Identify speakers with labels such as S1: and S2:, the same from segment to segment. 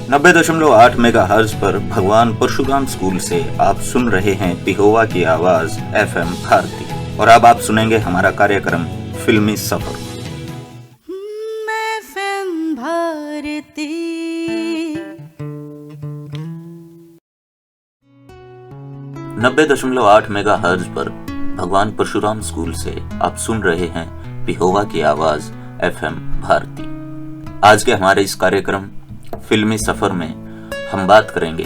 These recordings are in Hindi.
S1: 90.8 मेगाहर्ट्ज पर भगवान परशुराम स्कूल से आप सुन रहे हैं पिहोवा की आवाज FM भारती, और अब आप सुनेंगे हमारा कार्यक्रम फिल्मी सफर।
S2: FM भारती
S1: 90.8 मेगाहर्ट्ज पर भगवान परशुराम स्कूल से आप सुन रहे हैं पिहोवा की आवाज FM भारती। आज के हमारे इस कार्यक्रम फिल्मी सफर में हम बात करेंगे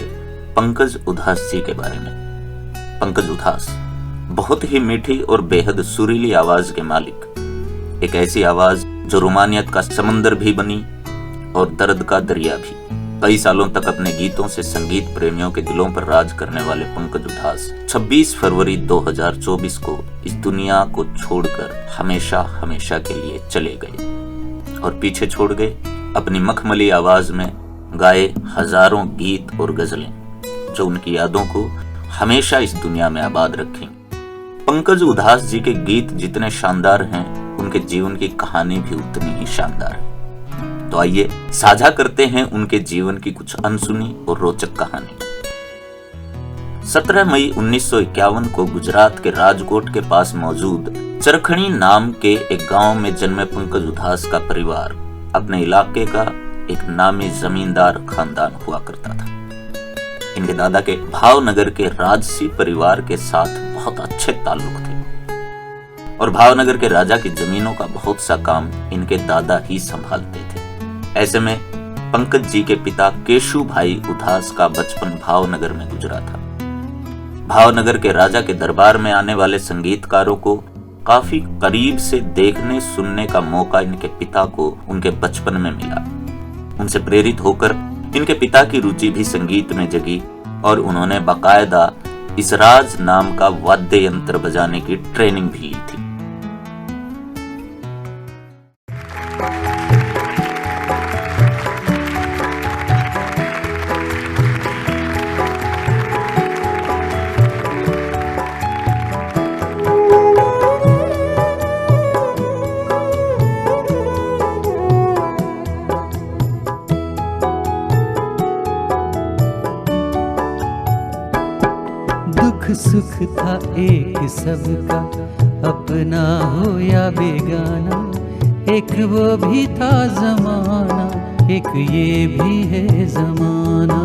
S1: पंकज उधास जी के बारे में। पंकज उधास बहुत ही मीठी और बेहद सुरीली आवाज के मालिक, एक ऐसी आवाज जो रोमानियत का समंदर भी बनी और दर्द का दरिया भी। कई सालों तक अपने गीतों से संगीत प्रेमियों के दिलों पर राज करने वाले पंकज उधास 26 फरवरी 2024 को इस दुनिया को छोड़कर हमेशा हमेशा के लिए चले गए और पीछे छोड़ गए अपनी मखमली आवाज में गाए हजारों गीत और गजलें जो उनकी यादों को हमेशा इस दुनिया में आबाद रखेंगे। पंकज उधास जी के गीत जितने शानदार हैं, उनके जीवन की कहानी भी उतनी ही शानदार है। तो आइए साझा करते हैं उनके जीवन की कुछ अनसुनी और रोचक कहानी। 17 मई 1951 को गुजरात के राजकोट के पास मौजूद चरखणी नाम के एक गांव में जन्मे पंकज उधास का परिवार अपने इलाके का एक नामी जमींदार खानदान हुआ करता था। इनके दादा के भावनगर के राजसी परिवार के साथ बहुत अच्छे ताल्लुक थे और भावनगर के राजा की जमीनों का बहुत सा काम इनके दादा ही संभालते थे। ऐसे में पंकज जी के पिता केशु भाई उधास का बचपन भावनगर में गुजरा था। भावनगर के राजा के दरबार में आने वाले संगीतकारों को काफी करीब से देखने सुनने का मौका इनके पिता को उनके बचपन में मिला। उनसे प्रेरित होकर इनके पिता की रुचि भी संगीत में जगी और उन्होंने बाकायदा इसराज नाम का वाद्य यंत्र बजाने की ट्रेनिंग भी ली थी।
S3: सुख था एक सबका, अपना हो या बेगाना, एक वो भी था जमाना, एक ये भी है जमाना।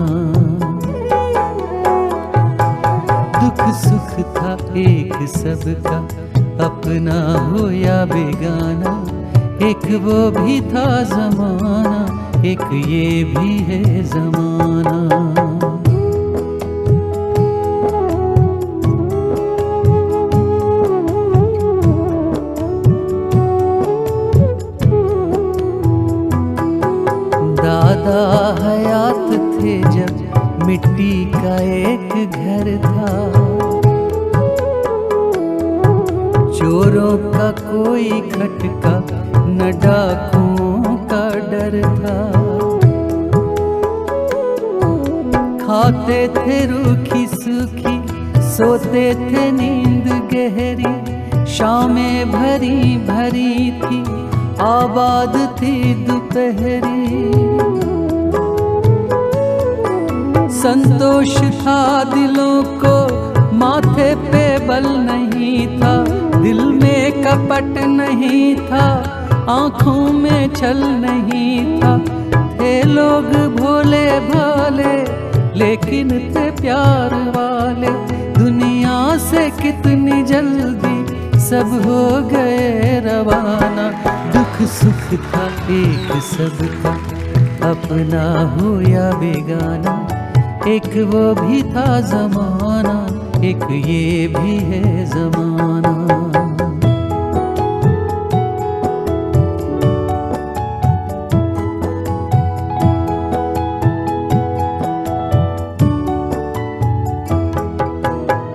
S3: दुख सुख था एक सबका, अपना हो या बेगाना, एक वो भी था जमाना, एक ये भी है जमाना। दादा हयात थे जब मिट्टी का एक घर था, चोरों का कोई खटका न डाकुओं का डर था। खाते थे रूखी सूखी, सोते थे नींद गहरी, शामें भरी भरी थी, आबाद थी दोपहरी। संतोष था दिलों को, माथे पे बल नहीं था, दिल में कपट नहीं था, आंखों में छल नहीं था। थे लोग भोले भाले लेकिन थे प्यार वाले, दुनिया से कितनी जल्दी सब हो गए रवाना। दुख सुख था एक सबका, अपना हो या बेगाना, एक वो भी था जमाना, एक ये भी है जमाना।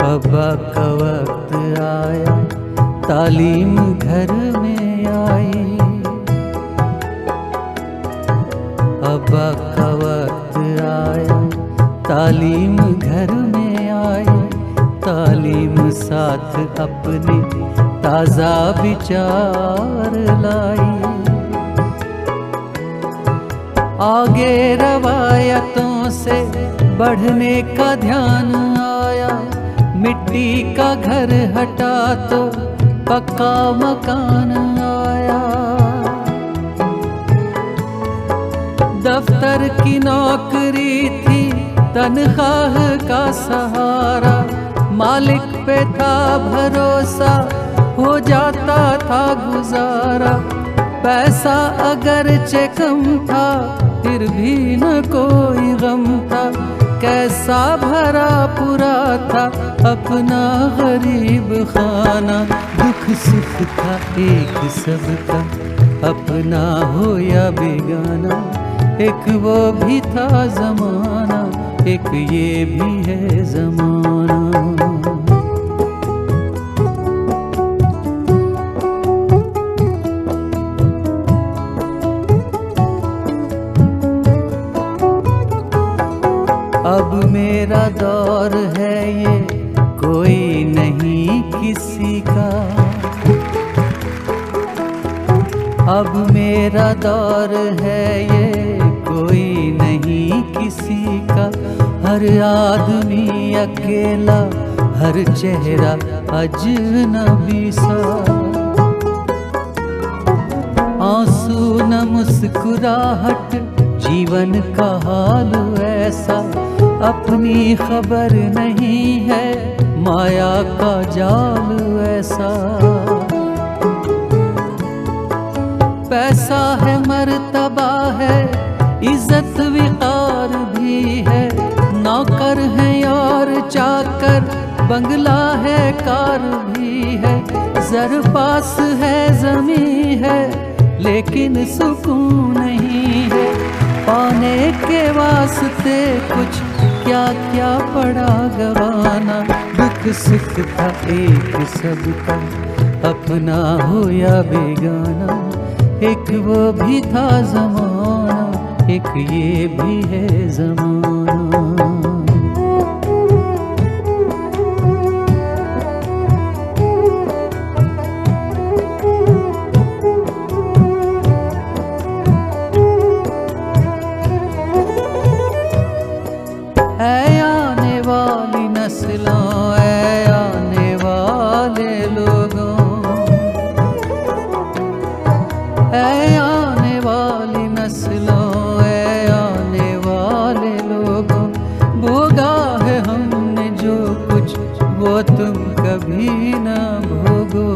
S3: अब्बा का वक्त आया, तालीम घर में आई। अब्बा का वक्त आया, तालीम घर में आई। तालीम साथ अपने ताजा विचार लाई। आगे रवायतों से बढ़ने का ध्यान आया। मिट्टी का घर हटा तो पक्का मकान आया। दफ्तर की नौकरी थी तनख्वाह का सहारा, मालिक पे था भरोसा, हो जाता था गुजारा। पैसा अगरचे कम था फिर भी न कोई गम था, कैसा भरा पूरा था अपना गरीब खाना। दुख सुख था एक सबका, अपना हो या बेगाना, एक वो भी था जमाना, एक ये भी है जमाना। अब मेरा दौर है ये कोई नहीं किसी का, अब मेरा दौर है ये कोई नहीं किसी का। हर आदमी अकेला, हर चेहरा अजनबी सा। आंसू न मुस्कुराहट, जीवन का हाल ऐसा। अपनी खबर नहीं है माया का जाल ऐसा। पैसा है मर्तबा है, इज्जत विकार भी है। नौकर है और चाकर, बंगला है कार भी है। जर पास है जमी है लेकिन सुकून नहीं है। पाने के वास्ते कुछ क्या क्या पड़ा गवाना। दुख सुख था एक सबका, अपना हो या बेगाना, एक वो भी था जमाना, एक ये भी है जमाना। ऐ आने वाली नस्लों, ऐ आने वाले लोगों, ऐ आने वाली नस्लों, ऐ आने वाले लोगों। भोगा है हमने जो कुछ वो तुम कभी न भोगो।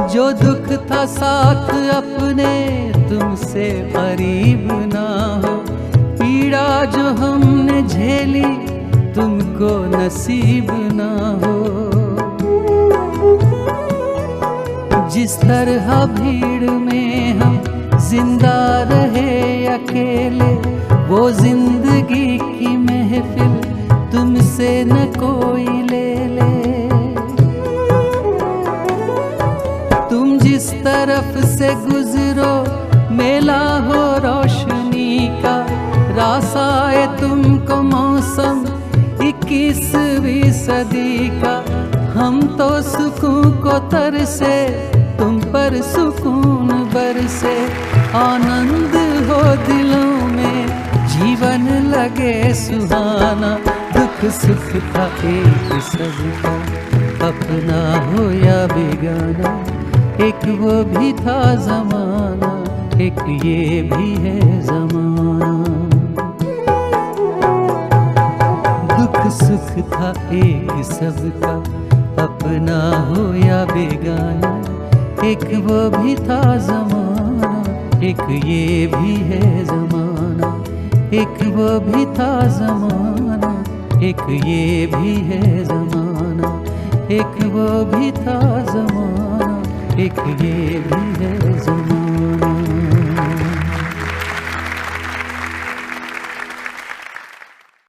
S3: जो दुख था साथ अपने तुमसे करीब ना हो, पीड़ा जो हमने झेली तुमको नसीब ना हो। जिस तरह भीड़ में हम जिंदा रहे अकेले, वो जिंदगी की महफिल तुमसे न कोई ले ले। तुम जिस तरफ से गुजरो मेला हो रोशनी का, रासाए तुमको मौसम 21वीं सदी का। हम तो सुकून को तरसे, तुम पर सुकून बरसे। आनंद हो दिलों में, जीवन लगे सुहाना। दुख सुख था एक सबका, अपना हो या बेगाना, एक वो भी था जमाना, एक ये भी है जमाना। दुख सुख था एक सबका, अपना हो या बेगाना, एक वो भी था जमाना, एक ये भी है जमाना। एक वो भी था जमाना, एक ये भी है जमाना। एक वो भी था जमाना, एक ये भी है जमाना।